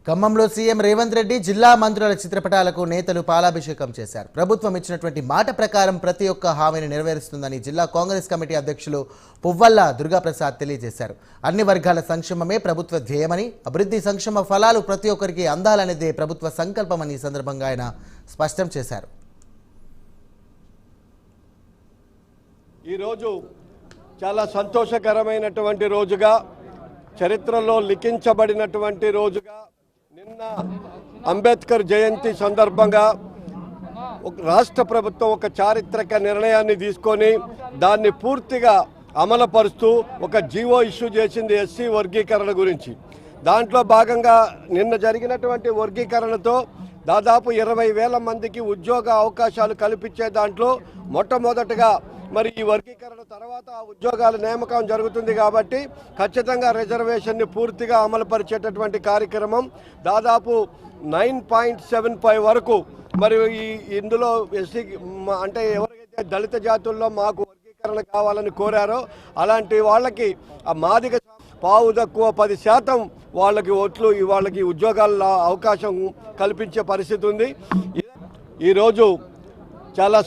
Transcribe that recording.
ఖమ్మంలో సీఎం రేవంత్ రెడ్డి జిల్లా మంత్రుల చిత్రపటాలకు నేతలు పాలాభిషేకం చేశారు. ప్రభుత్వం ఇచ్చినటువంటి మాట ప్రకారం ప్రతి ఒక్క హామీని నెరవేరుస్తుందని జిల్లా కాంగ్రెస్ కమిటీ అధ్యక్షులు పువ్వల్ల దుర్గాప్రసాద్ తెలియజేశారు. అన్ని వర్గాల సంక్షేమమే ప్రభుత్వ ధ్యేయమని, అభివృద్ధి సంక్షేమ ఫలాలు ప్రతి ఒక్కరికి అందాలనేదే ప్రభుత్వ సంకల్పమని సందర్భంగా ఆయన స్పష్టం చేశారు. ఈరోజు చాలా సంతోషకరమైనటువంటి రోజుగా, చరిత్రలో లిఖించబడినటువంటి రోజుగా, నిన్న అంబేద్కర్ జయంతి సందర్భంగా రాష్ట్ర ప్రభుత్వం ఒక చారిత్రక నిర్ణయాన్ని తీసుకొని దాన్ని పూర్తిగా అమలుపరుస్తూ ఒక జీవో ఇష్యూ చేసింది ఎస్సీ వర్గీకరణ గురించి. దాంట్లో భాగంగా నిన్న జరిగినటువంటి వర్గీకరణతో దాదాపు 20,000 మందికి ఉద్యోగ అవకాశాలు కల్పించే దాంట్లో మొట్టమొదటగా మరి ఈ వర్గీకరణ తర్వాత ఉద్యోగాల నియామకం జరుగుతుంది కాబట్టి ఖచ్చితంగా రిజర్వేషన్ని పూర్తిగా అమలుపరిచేటటువంటి కార్యక్రమం దాదాపు 9.75 వరకు మరి ఇందులో ఎస్సీ అంటే ఎవరికైతే దళిత జాతుల్లో మాకు వర్గీకరణ కావాలని కోరారో అలాంటి వాళ్ళకి ఆ మాదిగ పావు తక్కువ 10% వాళ్ళకి ఉద్యోగాల అవకాశం కల్పించే పరిస్థితి ఉంది. ఈరోజు చాలా